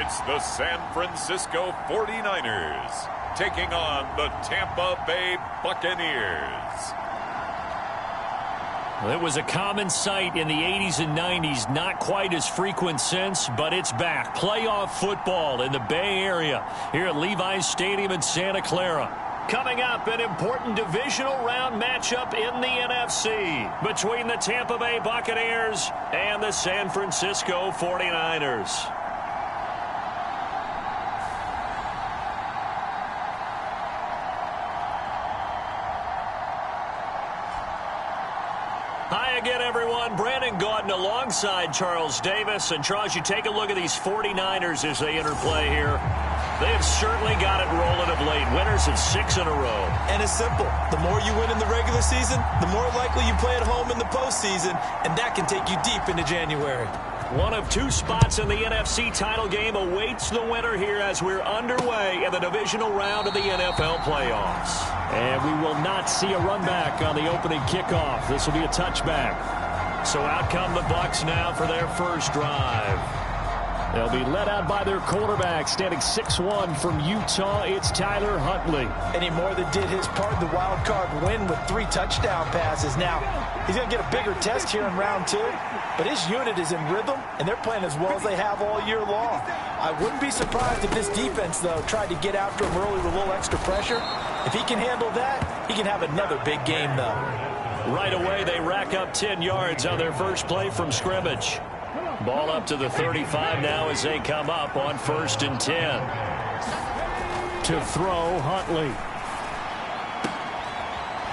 It's the San Francisco 49ers taking on the Tampa Bay Buccaneers. Well, it was a common sight in the 80s and 90s, not quite as frequent since, but it's back. Playoff football in the Bay Area here at Levi's Stadium in Santa Clara. Coming up, an important divisional round matchup in the NFC between the Tampa Bay Buccaneers and the San Francisco 49ers. Hi again, everyone. Brandon Gaudin alongside Charles Davis. And, Charles, you take a look at these 49ers as they interplay here. They have certainly got it rolling of late. Winners of 6 in a row. And it's simple. The more you win in the regular season, the more likely you play at home in the postseason, and that can take you deep into January. One of 2 spots in the NFC title game awaits the winner here as we're underway in the divisional round of the NFL playoffs. And we will not see a run back on the opening kickoff. This will be a touchback. So out come the Bucs now for their first drive. They'll be led out by their quarterback, standing 6'1" from Utah. It's Tyler Huntley. And he more than did his part in the wild card win with 3 touchdown passes. Now, he's going to get a bigger test here in round 2, but his unit is in rhythm, and they're playing as well as they have all year long. I wouldn't be surprised if this defense, though, tried to get after him early with a little extra pressure. If he can handle that, he can have another big game, though. Right away, they rack up 10 yards on their first play from scrimmage. Ball up to the 35 now as they come up on 1st and 10. To throw, Huntley.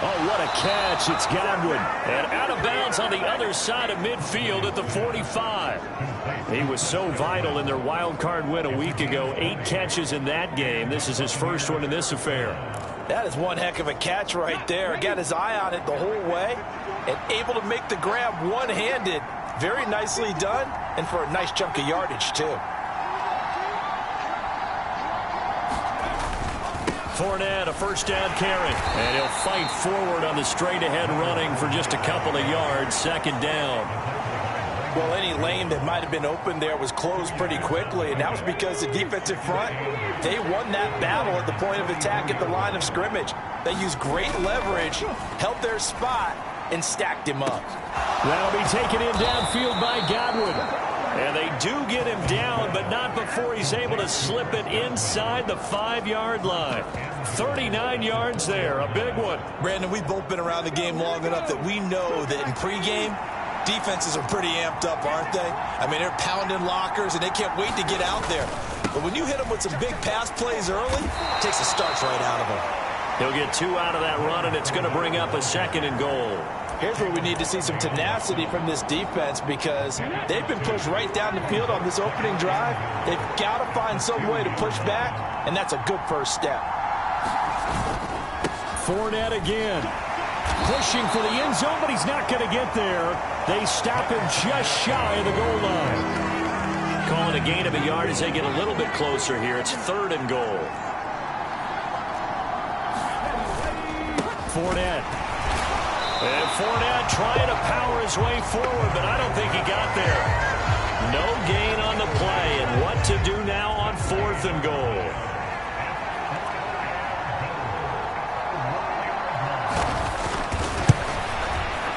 Oh, what a catch. It's Godwin. And out of bounds on the other side of midfield at the 45. He was so vital in their wild card win a week ago. 8 catches in that game. This is his first one in this affair. That is one heck of a catch right there. Got his eye on it the whole way and able to make the grab one-handed. Very nicely done, and for a nice chunk of yardage, too. Fournette, a first down carry. And he'll fight forward on the straight-ahead running for just a couple of yards. 2nd down. Well, any lane that might have been open there was closed pretty quickly, and that was because the defensive front, they won that battle at the point of attack at the line of scrimmage. They used great leverage, held their spot, and stacked him up. That'll be taken in downfield by Godwin. And they do get him down, but not before he's able to slip it inside the 5-yard line. 39 yards there, a big one. Brandon, we've both been around the game long enough that we know that in pregame, defenses are pretty amped up, aren't they? I mean, they're pounding lockers, and they can't wait to get out there. But when you hit them with some big pass plays early, it takes the starch right out of them. He'll get 2 out of that run, and it's going to bring up a 2nd and goal. Here's where we need to see some tenacity from this defense because they've been pushed right down the field on this opening drive. They've got to find some way to push back, and that's a good first step. Fournette again. Pushing for the end zone, but he's not going to get there. They stop him just shy of the goal line. Calling a gain of a yard as they get a little bit closer here. It's 3rd and goal. Fournette. And Fournette trying to power his way forward, but I don't think he got there. No gain on the play, and what to do now on 4th and goal.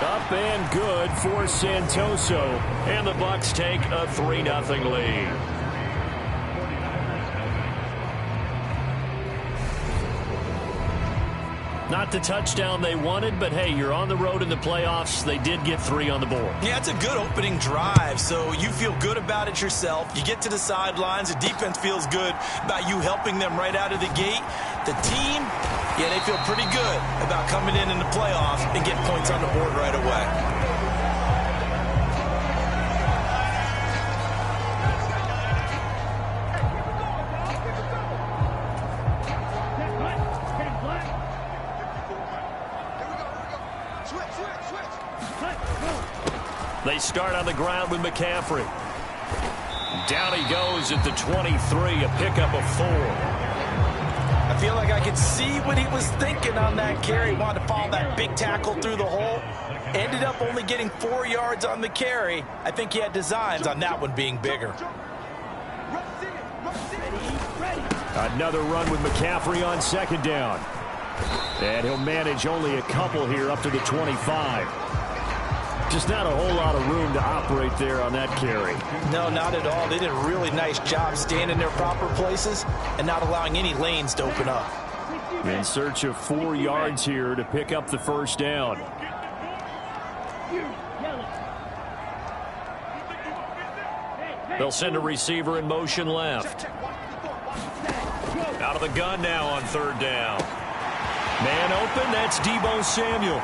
Up and good for Santoso, and the Bucs take a 3-0 lead. Not the touchdown they wanted, but hey, you're on the road in the playoffs. They did get 3 on the board. Yeah, it's a good opening drive, so you feel good about it yourself. You get to the sidelines. The defense feels good about you helping them right out of the gate. The team, yeah, they feel pretty good about coming in the playoffs and getting points on the board right away. They start on the ground with McCaffrey. Down he goes at the 23, a pickup of 4. I feel like I could see what he was thinking on that carry. Wanted to follow that big tackle through the hole. Ended up only getting 4 yards on the carry. I think he had designs on that one being bigger. Another run with McCaffrey on second down. And he'll manage only a couple here up to the 25. Just not a whole lot of room to operate there on that carry. No, not at all. They did a really nice job staying in their proper places and not allowing any lanes to open up. In search of 4 yards here to pick up the first down. They'll send a receiver in motion left. Out of the gun now on third down. Man open, that's Deebo Samuel.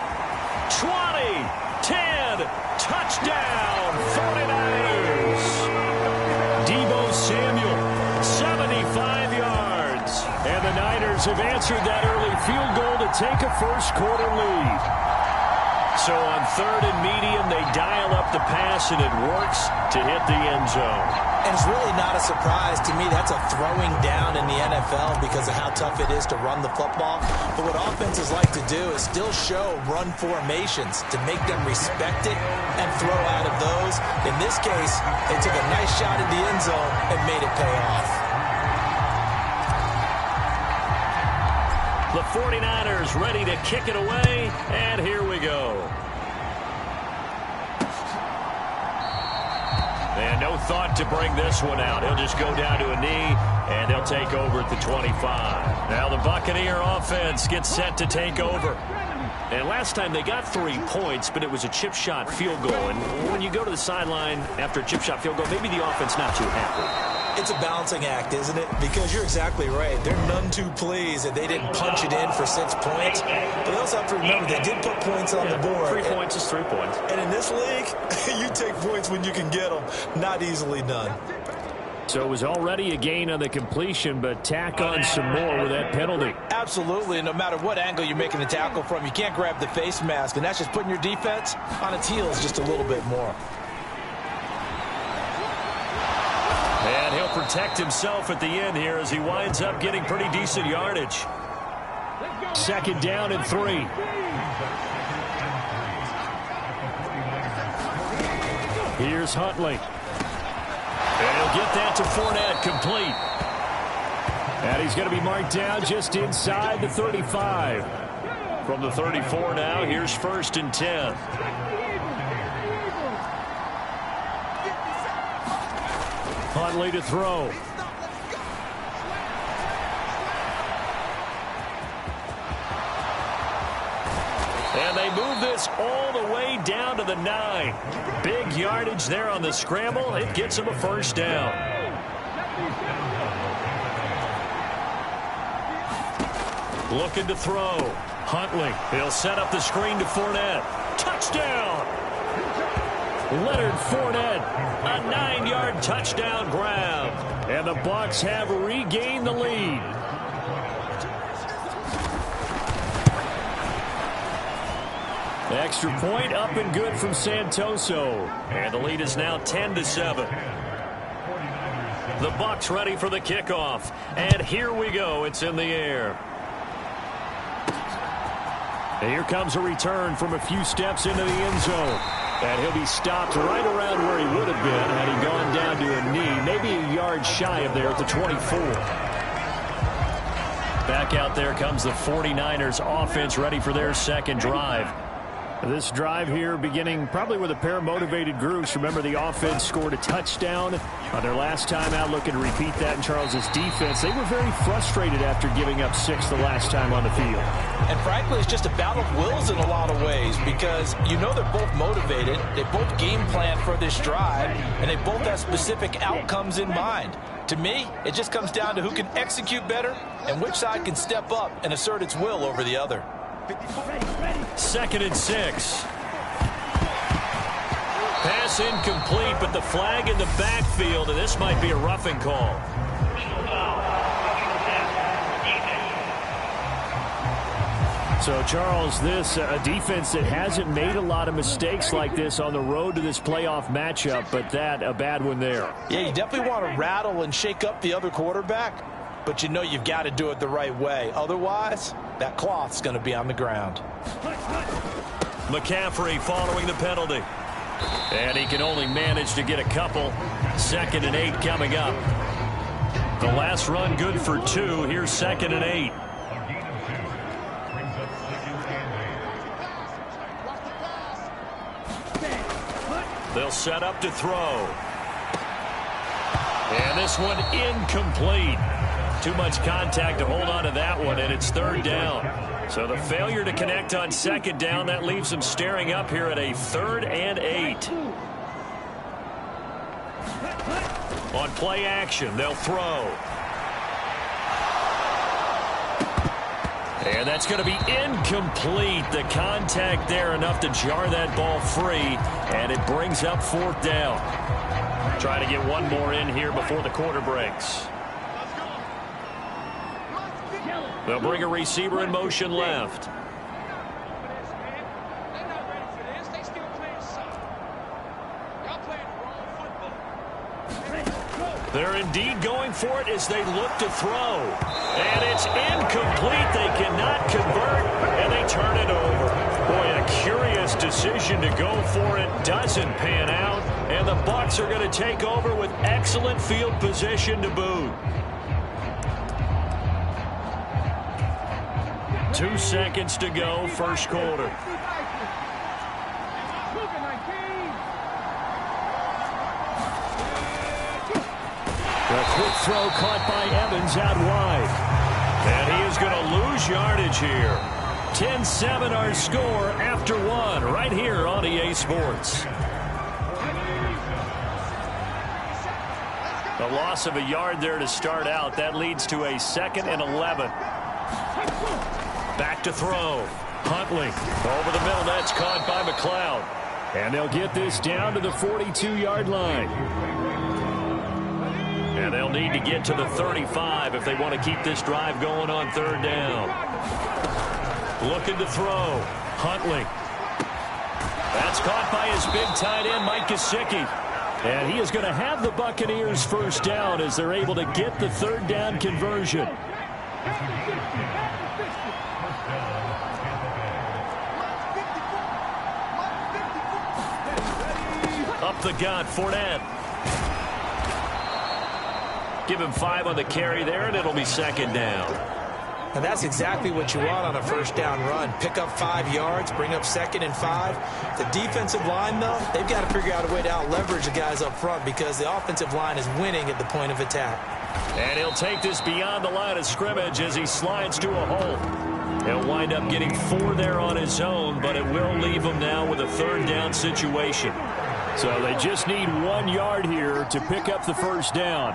20, 10, touchdown, 49ers. Deebo Samuel, 75 yards. And the Niners have answered that early field goal to take a first quarter lead. So on third and medium, they dial up the pass, and it works to hit the end zone. And it's really not a surprise to me. That's a throwing down in the NFL because of how tough it is to run the football. But what offenses like to do is still show run formations to make them respect it and throw out of those. In this case, they took a nice shot at the end zone and made it pay off. The 49ers ready to kick it away, and here we go. And no thought to bring this one out. He'll just go down to a knee, and he'll take over at the 25. Now the Buccaneer offense gets set to take over. And last time they got 3 points, but it was a chip shot field goal. And when you go to the sideline after a chip shot field goal, maybe the offense not too happy. It's a balancing act, isn't it? Because you're exactly right. They're none too pleased that they didn't punch it in for 6 points. But they also have to remember they did put points on the board. 3 points is 3 points. And in this league, you take points when you can get them. Not easily done. So it was already a gain on the completion, but tack on some more with that penalty. Absolutely. And no matter what angle you're making the tackle from, you can't grab the face mask. And that's just putting your defense on its heels just a little bit more. And he'll protect himself at the end here as he winds up getting pretty decent yardage. Second down and 3. Here's Huntley. And he'll get that to Fournette, complete. And he's going to be marked down just inside the 35. From the 34 now, here's first and 10. Huntley to throw. And they move this all the way down to the 9. Big yardage there on the scramble. It gets him a first down. Looking to throw. Huntley. He'll set up the screen to Fournette. Touchdown! Leonard Fournette, a 9-yard touchdown grab. And the Bucs have regained the lead. Extra point up and good from Santoso. And the lead is now 10-7. The Bucs ready for the kickoff. And here we go. It's in the air. And here comes a return from a few steps into the end zone. And he'll be stopped right around where he would have been had he gone down to a knee, maybe a yard shy of there at the 24. Back out there comes the 49ers offense ready for their second drive. This drive here beginning probably with a pair of motivated groups. Remember, the offense scored a touchdown on their last time out. Looking to repeat that in Charles's defense. They were very frustrated after giving up 6 the last time on the field. And frankly, it's just a battle of wills in a lot of ways because you know they're both motivated. They both game plan for this drive, and they both have specific outcomes in mind. To me, it just comes down to who can execute better and which side can step up and assert its will over the other. 2nd and 6. Pass incomplete, but the flag in the backfield, and this might be a roughing call. So, Charles, this a defense that hasn't made a lot of mistakes like this on the road to this playoff matchup, but that a bad one there. Yeah, you definitely want to rattle and shake up the other quarterback, but you know you've got to do it the right way. Otherwise, that cloth's going to be on the ground. McCaffrey following the penalty. And he can only manage to get a couple. 2nd and 8 coming up. The last run good for 2. Here's 2nd and 8. They'll set up to throw. And this one incomplete. Too much contact to hold on to that one, and it's 3rd down. So the failure to connect on 2nd down, that leaves them staring up here at a 3rd and 8. On play action, they'll throw. And that's going to be incomplete. The contact there enough to jar that ball free, and it brings up 4th down. Try to get one more in here before the quarter breaks. They'll bring a receiver in motion left. They're indeed going for it as they look to throw. And it's incomplete. They cannot convert, and they turn it over. Boy, a curious decision to go for it. Doesn't pan out, and the Bucs are going to take over with excellent field position to boot. 2 seconds to go, first quarter. A quick throw caught by Evans out wide. And he is going to lose yardage here. 10-7 our score after 1 right here on EA Sports. A loss of a yard there to start out. That leads to a 2nd and 11. Back to throw. Huntley over the middle. That's caught by McLeod. And they'll get this down to the 42-yard line. And they'll need to get to the 35 if they want to keep this drive going on 3rd down. Looking to throw. Huntley. That's caught by his big tight end, Mike Gesicki. And he is going to have the Buccaneers first down as they're able to get the 3rd down conversion. Up the gut, Fournette. Give him 5 on the carry there, and it'll be 2nd down. And that's exactly what you want on a first down run. Pick up 5 yards, bring up 2nd and 5. The defensive line, though, they've got to figure out a way to out-leverage the guys up front because the offensive line is winning at the point of attack. And he'll take this beyond the line of scrimmage as he slides to a hole. He'll wind up getting 4 there on his own, but it will leave him now with a 3rd down situation. So they just need 1 yard here to pick up the first down.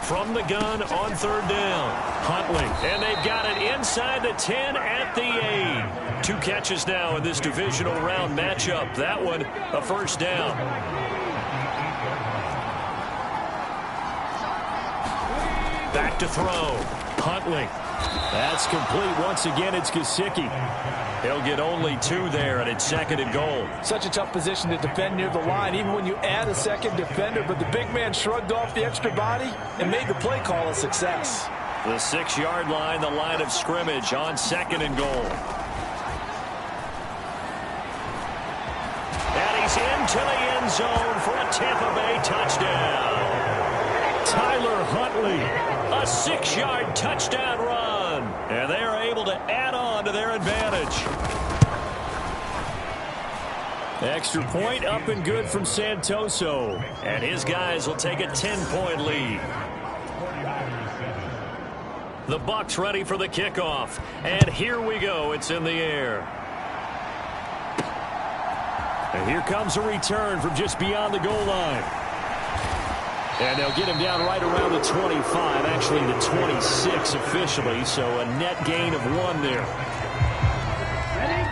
From the gun on 3rd down, Huntley. And they've got it inside the 10 at the 8. 2 catches now in this divisional round matchup. That one, a first down. Back to throw. Huntley. That's complete. Once again, it's Gesicki. He'll get only 2 there, and it's 2nd and goal. Such a tough position to defend near the line, even when you add a second defender. But the big man shrugged off the extra body and made the play call a success. The 6-yard line, the line of scrimmage on 2nd and goal. And he's into the end zone for a Tampa Bay touchdown. Tyler Huntley, a 6-yard touchdown run. And they are able to add on to their advantage. Extra point up and good from Santoso. And his guys will take a 10-point lead. The Bucs ready for the kickoff. And here we go. It's in the air. And here comes a return from just beyond the goal line. And they'll get him down right around the 25, actually the 26 officially, so a net gain of 1 there.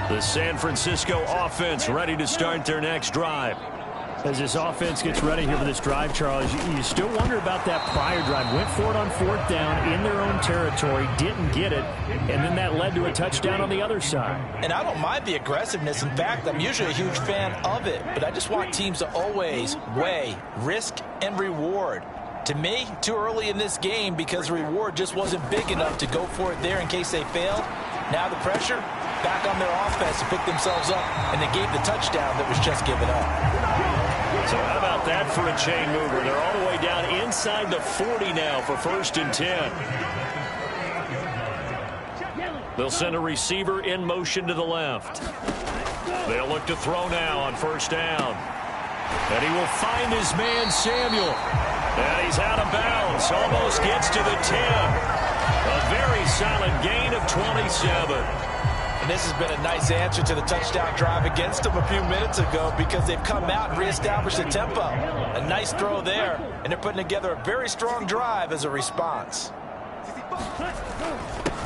The San Francisco offense ready to start their next drive. As this offense gets ready here for this drive, Charles, you still wonder about that prior drive. Went for it on 4th down in their own territory, didn't get it, and then that led to a touchdown on the other side. And I don't mind the aggressiveness. In fact, I'm usually a huge fan of it, but I just want teams to always weigh risk and reward. To me, too early in this game because the reward just wasn't big enough to go for it there in case they failed. Now the pressure back on their offense to pick themselves up, and they gave the touchdown that was just given up. So how about that for a chain mover? They're all the way down inside the 40 now for 1st and 10. They'll send a receiver in motion to the left. They'll look to throw now on 1st down. And he will find his man, Samuel. And he's out of bounds. Almost gets to the 10. A very solid gain of 27. And this has been a nice answer to the touchdown drive against them a few minutes ago because they've come out and reestablished the tempo. A nice throw there, and they're putting together a very strong drive as a response.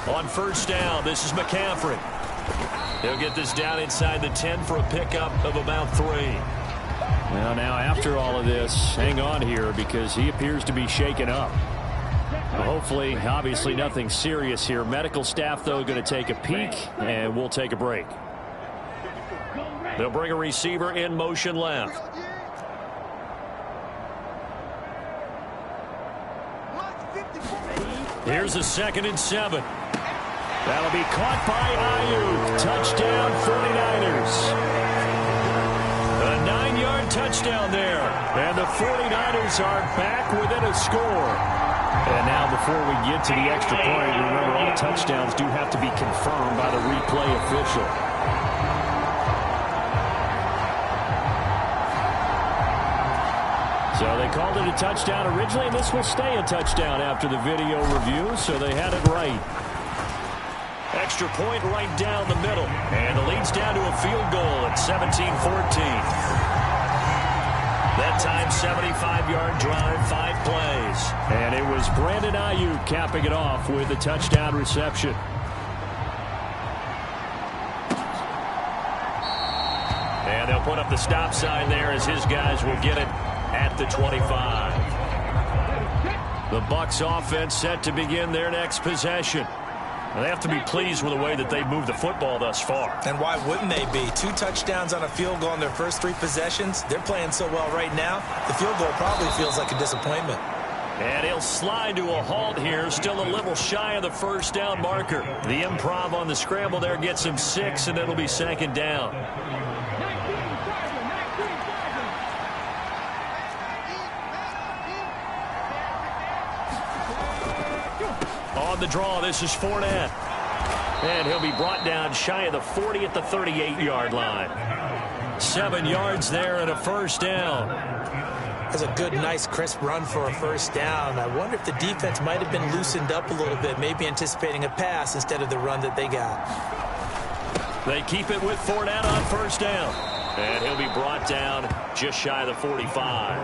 On 1st down, this is McCaffrey. He'll get this down inside the 10 for a pickup of about 3. Well, now after all of this, hang on here because he appears to be shaken up. Well, hopefully, obviously nothing serious here. Medical staff, though, going to take a peek, and we'll take a break. They'll bring a receiver in motion left. Here's a 2nd and 7. That'll be caught by Ayuk. Touchdown, 49ers. A 9-yard touchdown there. And the 49ers are back within a score. And now before we get to the extra point, remember all touchdowns do have to be confirmed by the replay official. So they called it a touchdown originally, and this will stay a touchdown after the video review, so they had it right. Extra point right down the middle. And the lead's down to a field goal at 17-14. That time, 75-yard drive, 5 plays. And it was Brandon Ayuk capping it off with a touchdown reception. And they'll put up the stop sign there as his guys will get it at the 25. The Bucs offense set to begin their next possession. They have to be pleased with the way that they've moved the football thus far. And why wouldn't they be? 2 touchdowns on a field goal in their first 3 possessions. They're playing so well right now, the field goal probably feels like a disappointment. And he'll slide to a halt here, still a little shy of the 1st down marker. The improv on the scramble there gets him 6, and it'll be 2nd down. On the draw, this is Fournette. And he'll be brought down shy of the 40 at the 38-yard line. 7 yards there and a 1st down. That's a good, nice, crisp run for a 1st down. I wonder if the defense might have been loosened up a little bit, maybe anticipating a pass instead of the run that they got. They keep it with Fournette on 1st down. And he'll be brought down just shy of the 45.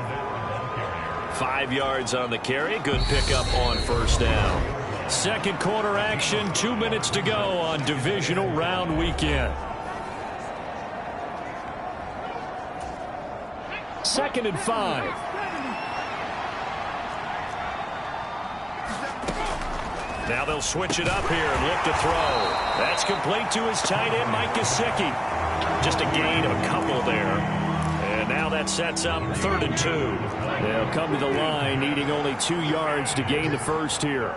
5 yards on the carry. Good pickup on 1st down. Second quarter action, 2 minutes to go on divisional round weekend. 2nd and 5. Now they'll switch it up here and look to throw. That's complete to his tight end, Mike Gesicki. Just a gain of a couple there. And now that sets up 3rd and 2. They'll come to the line, needing only 2 yards to gain the first here.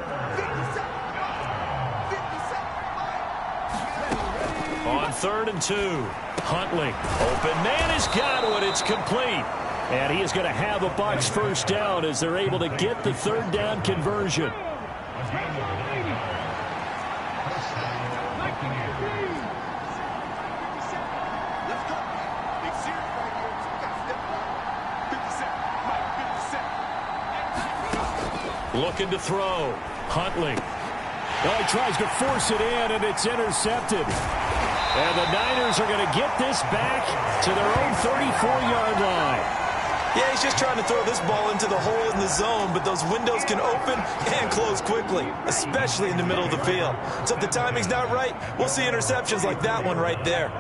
On 3rd and 2, Huntley. Open man has got one. It's complete. And he is going to have a Bucs 1st down as they're able to get the 3rd down conversion. Looking to throw. Huntley. Well, he tries to force it in, and it's intercepted. And the Niners are going to get this back to their own 34-yard line. Yeah, he's just trying to throw this ball into the hole in the zone, but those windows can open and close quickly, especially in the middle of the field. So if the timing's not right, we'll see interceptions like that one right there.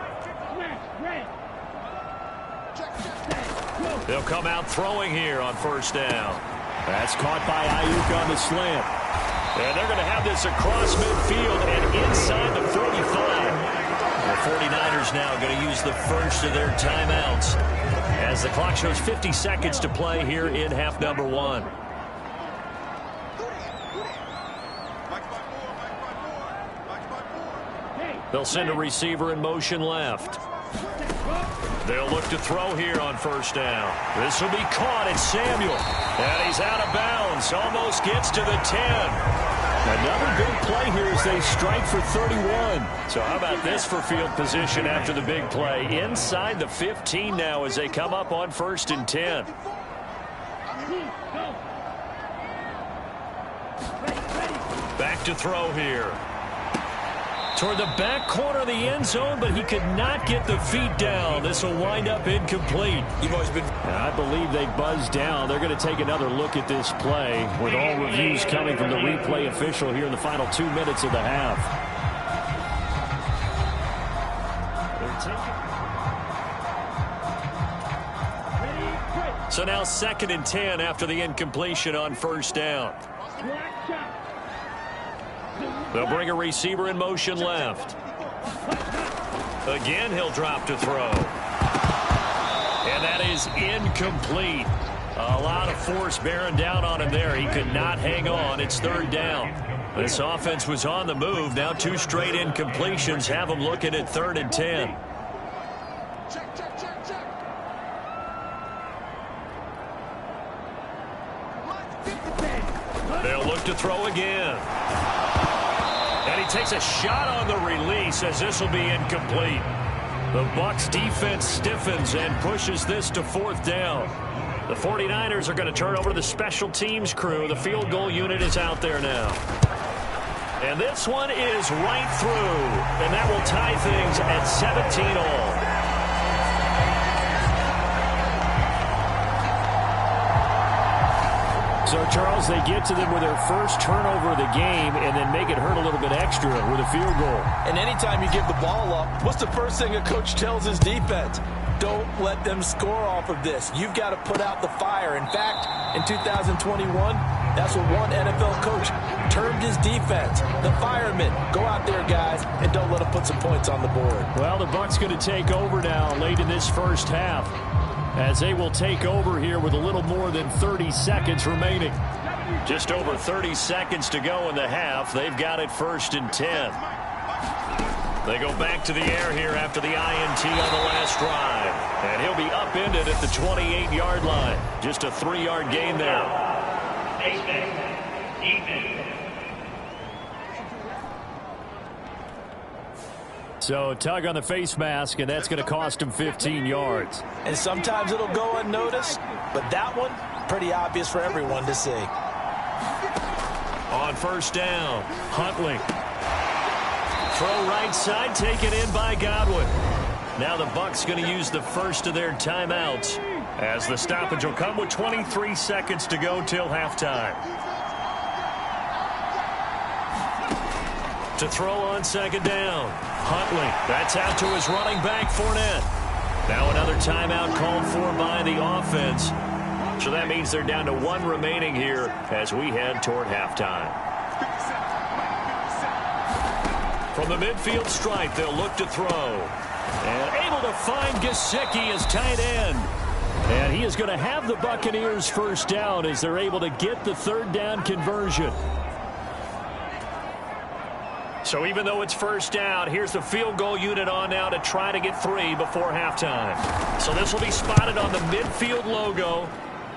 They'll come out throwing here on 1st down. That's caught by Ayuk on the slant. And they're going to have this across midfield and inside the 45. The 49ers now going to use the first of their timeouts as the clock shows 50 seconds to play here in half number 1. They'll send a receiver in motion left. They'll look to throw here on first down. This will be caught. It's Samuel. And he's out of bounds. Almost gets to the 10. Another big play here as they strike for 31. So how about this for field position after the big play? Inside the 15 now as they come up on 1st and 10. Back to throw here. Toward the back corner of the end zone, but he could not get the feet down. This will wind up incomplete. You've always been. I believe they buzzed down. They're going to take another look at this play with all reviews coming from the replay official here in the final 2 minutes of the half. So now 2nd and 10 after the incompletion on first down. They'll bring a receiver in motion left. Again, he'll drop to throw. And that is incomplete. A lot of force bearing down on him there. He could not hang on. It's 3rd down. This offense was on the move. Now 2 straight incompletions have them looking at 3rd and 10. They'll look to throw again. And he takes a shot on the release as this will be incomplete. The Bucs defense stiffens and pushes this to 4th down. The 49ers are going to turn over to the special teams crew. The field goal unit is out there now. And this one is right through. And that will tie things at 17 all. So, Charles, they get to them with their first turnover of the game and then make it hurt a little bit extra with a field goal. And anytime you give the ball up, what's the first thing a coach tells his defense? Don't let them score off of this. You've got to put out the fire. In fact, in 2021, that's what one NFL coach termed his defense. The firemen. Go out there, guys, and don't let them put some points on the board. Well, the Bucs going to take over now late in this first half, as they will take over here with a little more than 30 seconds remaining. Just over 30 seconds to go in the half. They've got it 1st and 10. They go back to the air here after the INT on the last drive. And he'll be upended at the 28-yard line. Just a 3-yard gain there. So tug on the face mask, and that's going to cost him 15 yards. And sometimes it'll go unnoticed, but that one, pretty obvious for everyone to see. On first down, Huntley. Throw right side, taken in by Godwin. Now the Bucs going to use the first of their timeouts, as the stoppage will come with 23 seconds to go till halftime. To throw on 2nd down, Huntley. That's out to his running back, Fournette. Now another timeout called for by the offense. So that means they're down to 1 remaining here as we head toward halftime. From the midfield stripe, they'll look to throw. And able to find Gesicki as tight end. And he is going to have the Buccaneers first down as they're able to get the 3rd down conversion. So even though it's first down, here's the field goal unit on now to try to get 3 before halftime. So this will be spotted on the midfield logo.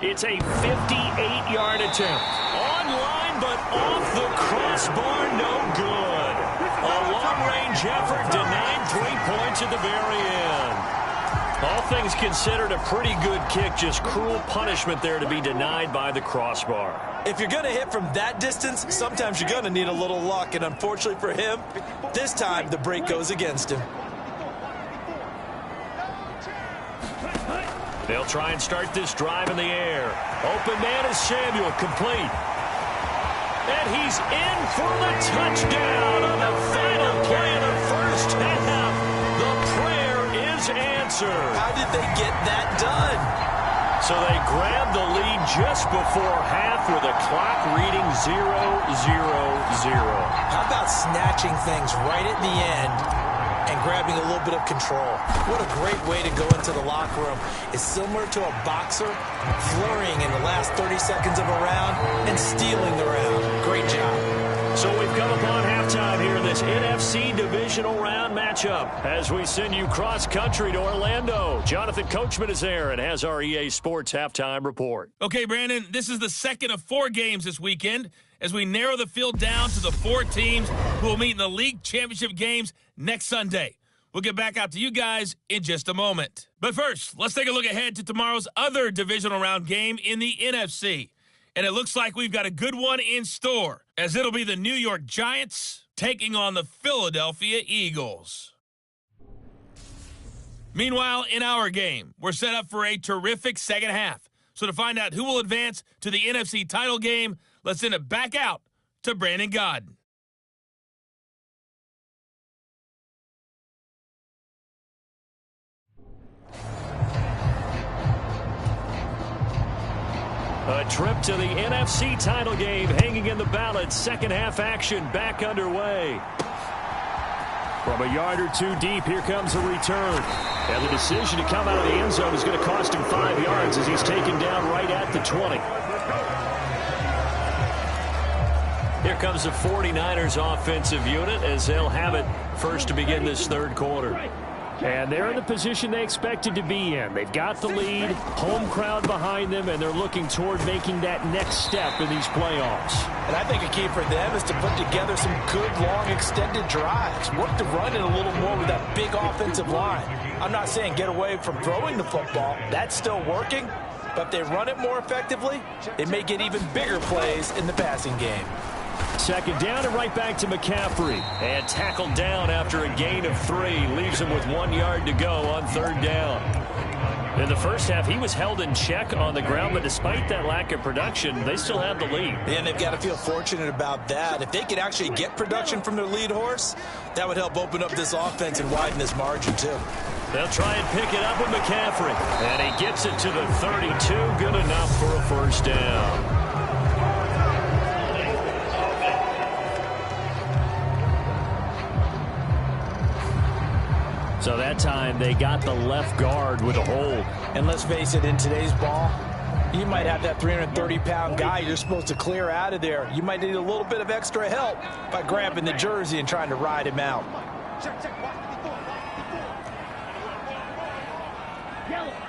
It's a 58-yard attempt. On line, but off the crossbar, no good. A long-range effort denied 3 points at the very end. All things considered, a pretty good kick. Just cruel punishment there to be denied by the crossbar. If you're going to hit from that distance, sometimes you're going to need a little luck. And unfortunately for him, this time the break goes against him. They'll try and start this drive in the air. Open man is Samuel, complete. And he's in for the touchdown on the final play of the first half. The prayer is answered. How did they get that done? So they grabbed the lead just before half with a clock reading 0-0-0. How about snatching things right at the end and grabbing a little bit of control? What a great way to go into the locker room. It's similar to a boxer flurrying in the last 30 seconds of a round and stealing the round. Great job. So we've come upon halftime here in this NFC NFC Divisional Round matchup as we send you cross-country to Orlando. Jonathan Coachman is there and has our EA Sports halftime report. Okay, Brandon, this is the second of 4 games this weekend as we narrow the field down to the 4 teams who will meet in the league championship games next Sunday. We'll get back out to you guys in just a moment. But first, let's take a look ahead to tomorrow's other divisional round game in the NFC. And it looks like we've got a good one in store, as it'll be the New York Giants taking on the Philadelphia Eagles. Meanwhile, in our game, we're set up for a terrific second half. So to find out who will advance to the NFC title game, let's send it back out to Brandon Godden. A trip to the NFC title game hanging in the balance. Second half action back underway. From a yard or 2 deep, here comes a return. And the decision to come out of the end zone is going to cost him 5 yards as he's taken down right at the 20. Here comes the 49ers offensive unit as they'll have it first to begin this third quarter. And they're in the position they expected to be in. They've got the lead, home crowd behind them, and they're looking toward making that next step in these playoffs. And I think a key for them is to put together some good, long, extended drives. Work the run in a little more with that big offensive line. I'm not saying get away from throwing the football. That's still working. But if they run it more effectively, they may get even bigger plays in the passing game. Second down and right back to McCaffrey. And tackled down after a gain of 3. Leaves him with 1 yard to go on third down. In the first half, he was held in check on the ground, but despite that lack of production, they still have the lead. And they've got to feel fortunate about that. If they could actually get production from their lead horse, that would help open up this offense and widen this margin, too. They'll try and pick it up with McCaffrey. And he gets it to the 32. Good enough for a first down. So that time they got the left guard with a hold. And let's face it, in today's ball, you might have that 330-pound guy you're supposed to clear out of there. You might need a little bit of extra help by grabbing the jersey and trying to ride him out.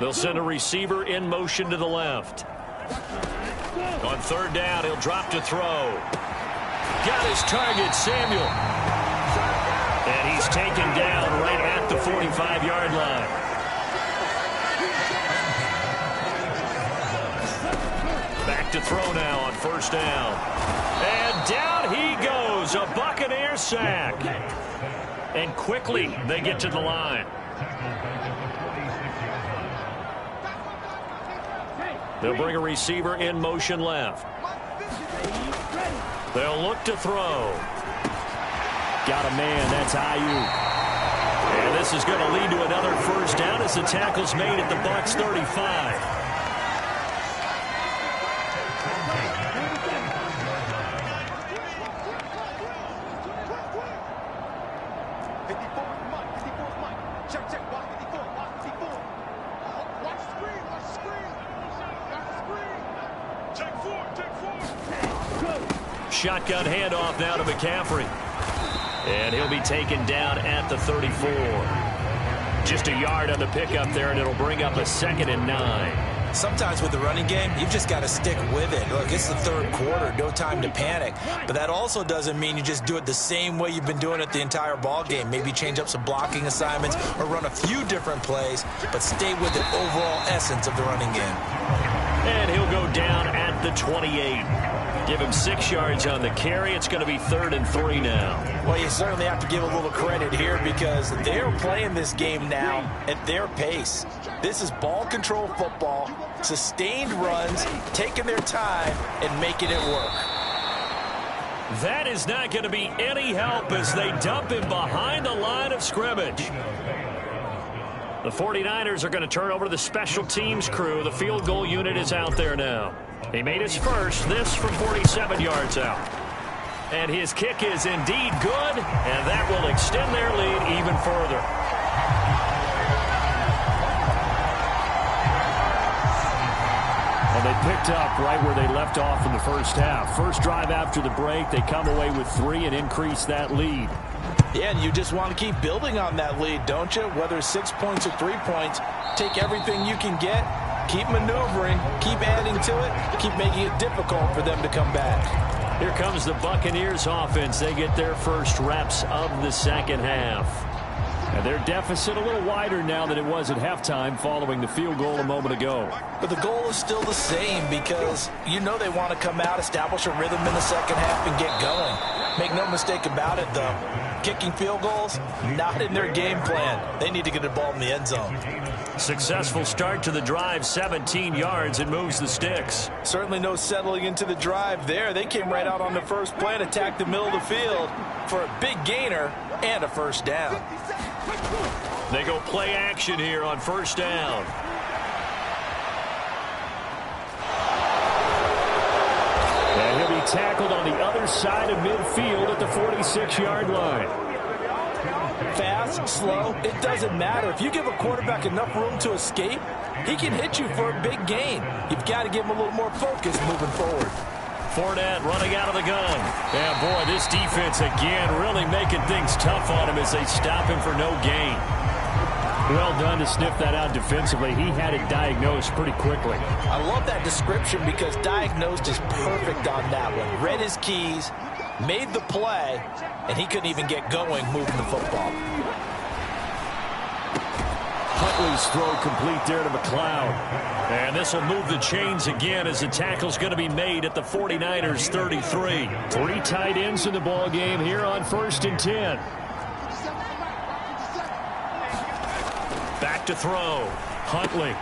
They'll send a receiver in motion to the left. On third down, he'll drop to throw. Got his target, Samuel. And he's taken down right at the 45-yard line. Back to throw now on first down. And down he goes, a Buccaneer sack. And quickly they get to the line. They'll bring a receiver in motion left. They'll look to throw. Got a man, that's Ayuk. And this is going to lead to another first down as the tackle's made at the Bucs 35. Shotgun handoff now to McCaffrey. And he'll be taken down at the 34. Just a yard on the pickup there, and it'll bring up a 2nd and 9. Sometimes with the running game, you've just got to stick with it. Look, it's the third quarter, no time to panic. But that also doesn't mean you just do it the same way you've been doing it the entire ball game. Maybe change up some blocking assignments or run a few different plays, but stay with the overall essence of the running game. And he'll go down at the 28. Give him 6 yards on the carry. It's going to be 3rd and 3 now. Well, you certainly have to give a little credit here because they're playing this game now at their pace. This is ball control football, sustained runs, taking their time and making it work. That is not going to be any help as they dump him behind the line of scrimmage. The 49ers are going to turn over to the special teams crew. The field goal unit is out there now. He made his first, this from 47 yards out. And his kick is indeed good, and that will extend their lead even further. And they picked up right where they left off in the first half. First drive after the break, they come away with 3 and increase that lead. Yeah, and you just want to keep building on that lead, don't you? Whether it's 6 points or 3 points, take everything you can get, keep maneuvering, keep adding to it, keep making it difficult for them to come back. Here comes the Buccaneers offense. They get their first reps of the second half. And their deficit a little wider now than it was at halftime following the field goal a moment ago. But the goal is still the same because you know they want to come out, establish a rhythm in the second half, and get going. Make no mistake about it, though. Kicking field goals, not in their game plan. They need to get the ball in the end zone. Successful start to the drive, 17 yards, and moves the sticks. Certainly no settling into the drive there. They came right out on the first play and attacked the middle of the field for a big gainer and a first down. They go play action here on first down. And he'll be tackled on the other side of midfield at the 46-yard line. Fast, slow, it doesn't matter. If you give a quarterback enough room to escape, he can hit you for a big gain. You've got to give him a little more focus moving forward. Fournette running out of the gun. Yeah, boy, this defense again really making things tough on him as they stop him for no gain. Well done to sniff that out defensively. He had it diagnosed pretty quickly. I love that description because diagnosed is perfect on that one. Read his keys, made the play, and he couldn't even get going moving the football. Huntley's throw complete there to McLeod. And this will move the chains again as the tackle's going to be made at the 49ers 33. 3 tight ends in the ball game here on 1st and 10. Back to throw. Huntley.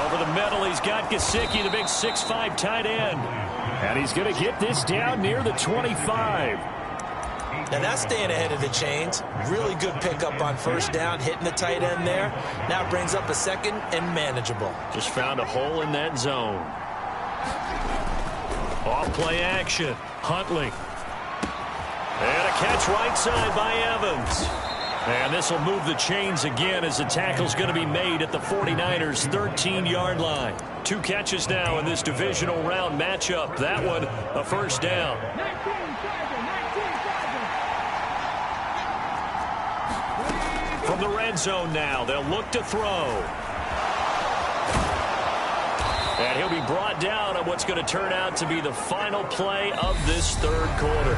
Over the middle, he's got Gesicki, the big 6'5" tight end. And he's going to get this down near the 25. Now that's staying ahead of the chains. Really good pickup on first down, hitting the tight end there. Now brings up a second and manageable. Just found a hole in that zone. Off play action. Huntley. And a catch right side by Evans. And this will move the chains again as the tackle's going to be made at the 49ers 13-yard line. 2 catches now in this divisional round matchup. That one a first down. From the red zone now, they'll look to throw. And he'll be brought down on what's going to turn out to be the final play of this third quarter.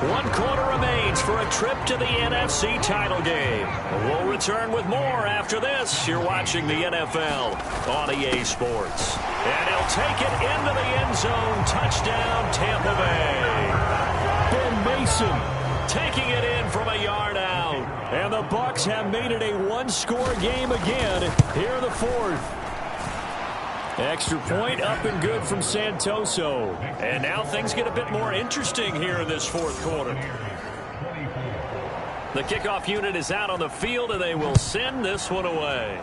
1 quarter remains for a trip to the NFC title game. We'll return with more after this. You're watching the NFL on EA Sports. And he'll take it into the end zone. Touchdown, Tampa Bay. Ben Mason taking it in from a yard out. And the Bucs have made it a 1-score game again here in the 4th. Extra point up and good from Santoso. And now things get a bit more interesting here in this 4th quarter. The kickoff unit is out on the field, and they will send this one away.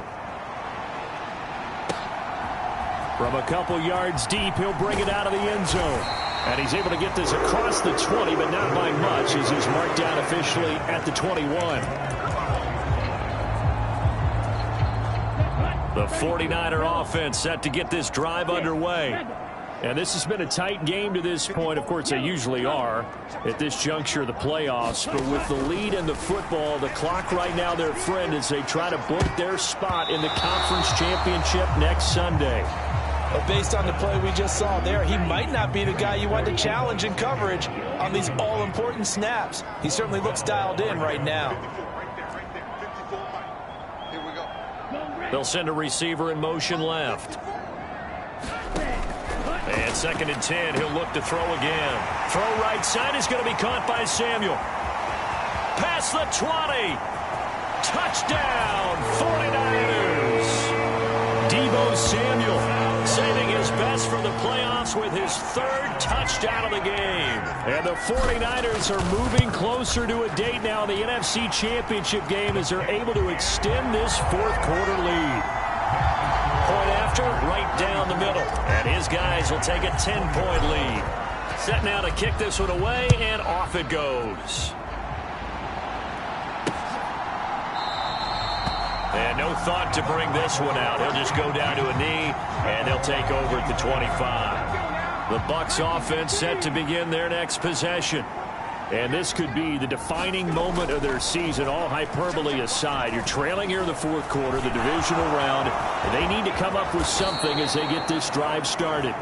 From a couple yards deep, he'll bring it out of the end zone. And he's able to get this across the 20, but not by much, as he's marked down officially at the 21. The 49er offense set to get this drive underway. And this has been a tight game to this point. Of course, they usually are at this juncture of the playoffs. But with the lead in the football, the clock right now their friend as they try to book their spot in the conference championship next Sunday. But based on the play we just saw there, he might not be the guy you want to challenge in coverage on these all-important snaps. He certainly looks dialed in right now. They'll send a receiver in motion left. And 2nd and 10, he'll look to throw again. Throw right side is going to be caught by Samuel. Past the 20. Touchdown, 49ers. Deebo Samuel saving his best for the playoffs with his 3rd touchdown of the game. And the 49ers are moving closer to a date now in the NFC Championship game as they're able to extend this 4th quarter lead. Point after, right down the middle. And his guys will take a 10-point lead. Set now to kick this one away, and off it goes. And Yeah, no thought to bring this one out. He'll just go down to a knee, and they'll take over at the 25. The Bucs offense set to begin their next possession. And this could be the defining moment of their season, all hyperbole aside. You're trailing here in the fourth quarter, the divisional round, and they need to come up with something as they get this drive started.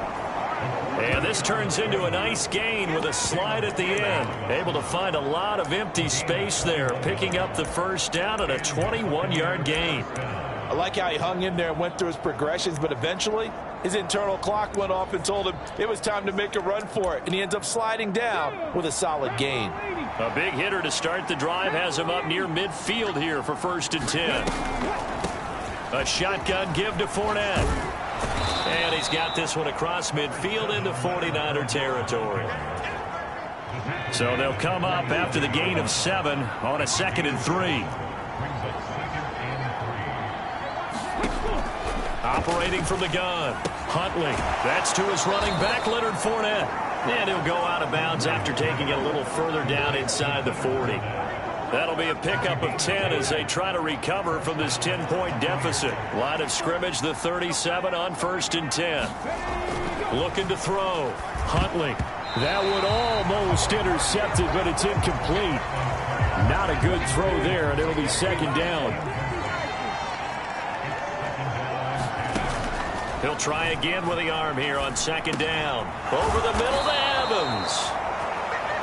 And this turns into a nice gain with a slide at the end. Able to find a lot of empty space there, picking up the first down and a 21-yard gain. I like how he hung in there and went through his progressions, but eventually his internal clock went off and told him it was time to make a run for it, and he ends up sliding down with a solid gain. A big hitter to start the drive has him up near midfield here for 1st and 10. A shotgun give to Fournette. And he's got this one across midfield into 49er territory. So they'll come up after the gain of 7 on a 2nd and 3. Operating from the gun, Huntley. That's to his running back, Leonard Fournette. And he'll go out of bounds after taking it a little further down inside the 40. That'll be a pickup of 10 as they try to recover from this 10-point deficit. Line of scrimmage, the 37 on 1st and 10. Looking to throw. Huntley. That one almost intercepted, but it's incomplete. Not a good throw there, and it'll be 2nd down. He'll try again with the arm here on 2nd down. Over the middle to Evans.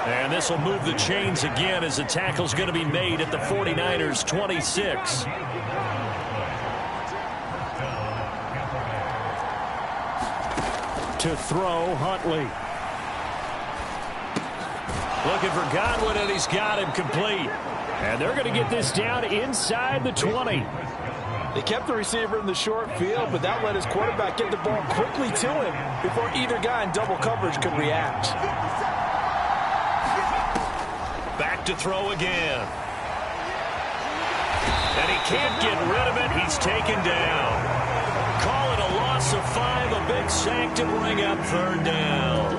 And this will move the chains again as the tackle's going to be made at the 49ers' 26. To throw, Huntley. Looking for Godwin, and he's got him complete. And they're going to get this down inside the 20. They kept the receiver in the short field, but that let his quarterback get the ball quickly to him before either guy in double coverage could react. Back to throw again. And he can't get rid of it. He's taken down. Call it a loss of 5, a big sack to bring up 3rd down.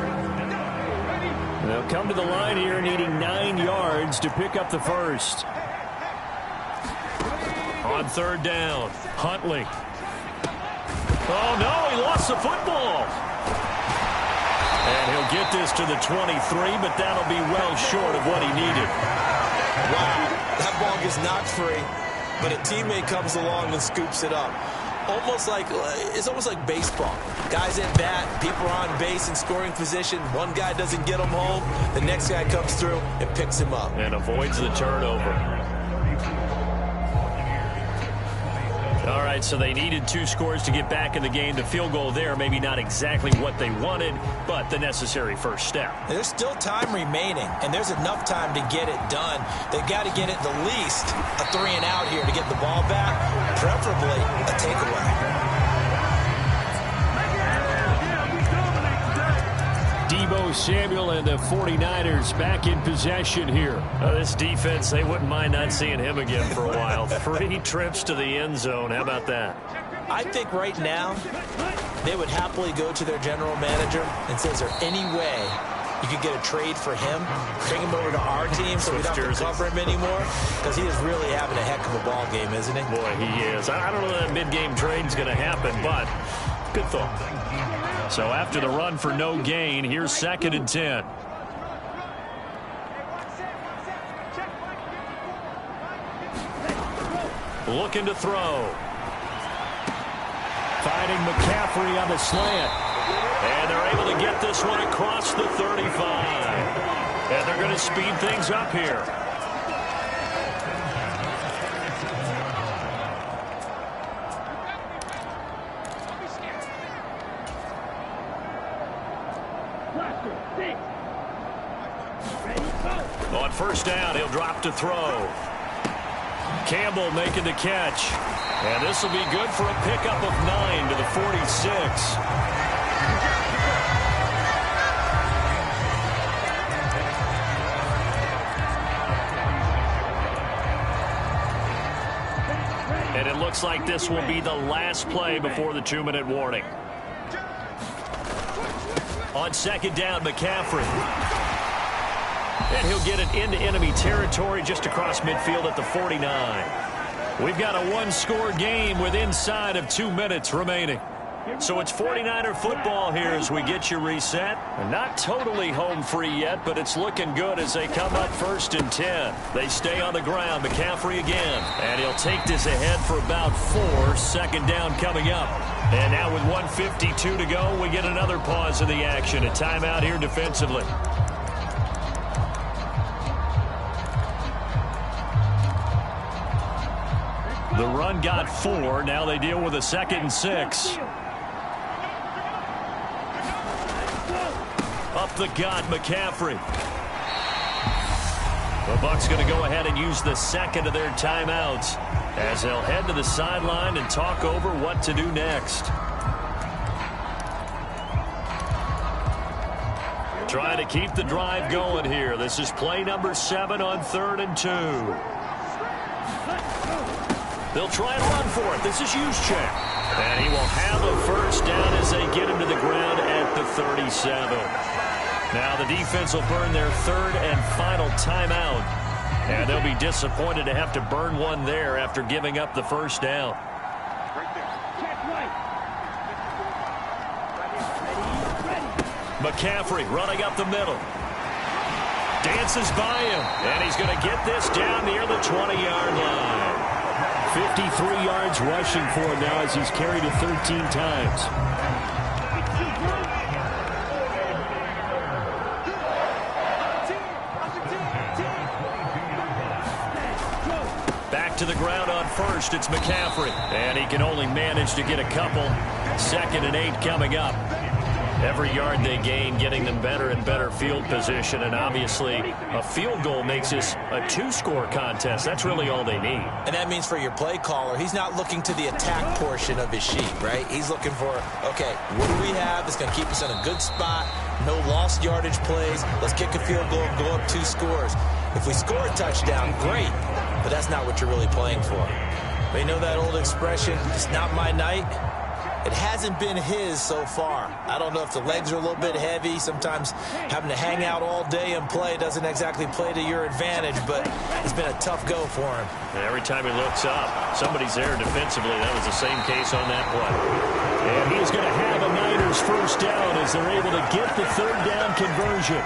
They'll come to the line here needing 9 yards to pick up the first. On 3rd down, Huntley. Oh, no, he lost the football. And he'll get this to the 23, but that'll be well short of what he needed. Wow, that ball gets knocked free, but a teammate comes along and scoops it up. It's almost like baseball. Guys at bat, people are on base in scoring position. One guy doesn't get him home. The next guy comes through and picks him up. And avoids the turnover. All right, so they needed 2 scores to get back in the game. The field goal there, maybe not exactly what they wanted, but the necessary first step. There's still time remaining, and there's enough time to get it done. They've got to get it the least a 3-and-out here to get the ball back, preferably a takeaway. Deebo Samuel and the 49ers back in possession here. This defense, they wouldn't mind not seeing him again for a while. 3 trips to the end zone. How about that? I think right now they would happily go to their general manager and say, is there any way you could get a trade for him, bring him over to our team so we don't have to cover him anymore? Because he is really having a heck of a ball game, isn't he? Boy, he is. I don't know that mid-game trade's going to happen, but good thought. So after the run for no gain, here's 2nd and 10. Looking to throw. Finding McCaffrey on the slant. And they're able to get this one across the 35. And they're going to speed things up here. On 1st down, he'll drop to throw. Campbell making the catch. And this will be good for a pickup of 9 to the 46. And it looks like this will be the last play before the 2-minute warning. On 2nd down, McCaffrey. And he'll get it into enemy territory just across midfield at the 49. We've got a one-score game with inside of 2 minutes remaining. So it's 49er football here as we get you reset. Not totally home free yet, but it's looking good as they come up 1st and 10. They stay on the ground. McCaffrey again. And he'll take this ahead for about 4. Second down coming up. And now with 1:52 to go, we get another pause in the action. A timeout here defensively. The run got 4. Now they deal with a 2nd and 6. Up the gut, McCaffrey. The Bucs going to go ahead and use the second of their timeouts as they'll head to the sideline and talk over what to do next. Trying to keep the drive going here. This is play number 7 on 3rd and 2. They'll try and run for it. This is Juszczyk. And he will have a first down as they get him to the ground at the 37. Now the defense will burn their 3rd and final timeout. And they'll be disappointed to have to burn one there after giving up the first down. McCaffrey running up the middle. Dances by him. And he's going to get this down near the 20-yard line. 53 yards rushing for him now as he's carried it 13 times. Back to the ground on 1st. It's McCaffrey. And he can only manage to get a couple. 2nd and 8 coming up. Every yard they gain, getting them better and better field position. And obviously, a field goal makes this a 2-score contest. That's really all they need. And that means for your play caller, he's not looking to the attack portion of his sheet, right? He's looking for, okay, what do we have that's going to keep us in a good spot? No lost yardage plays. Let's kick a field goal and go up 2 scores. If we score a touchdown, great. But that's not what you're really playing for. But you know that old expression, it's not my night? It hasn't been his so far. I don't know if the legs are a little bit heavy. Sometimes having to hang out all day and play doesn't exactly play to your advantage, but it's been a tough go for him. And every time he looks up, somebody's there defensively. That was the same case on that play. And he's going to have a Niners first down as they're able to get the 3rd down conversion.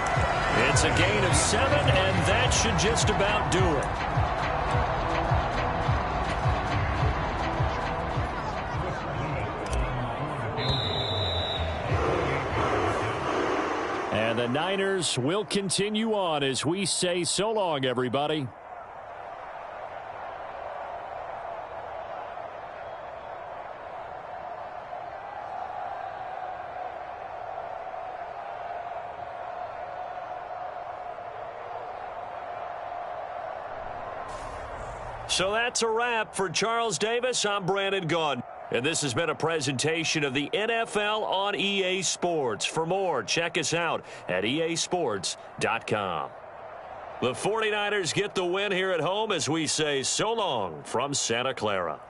It's a gain of 7, and that should just about do it. And the Niners will continue on as we say so long, everybody. So that's a wrap for Charles Davis. I'm Brandon Gaudin. And this has been a presentation of the NFL on EA Sports. For more, check us out at easports.com. The 49ers get the win here at home as we say so long from Santa Clara.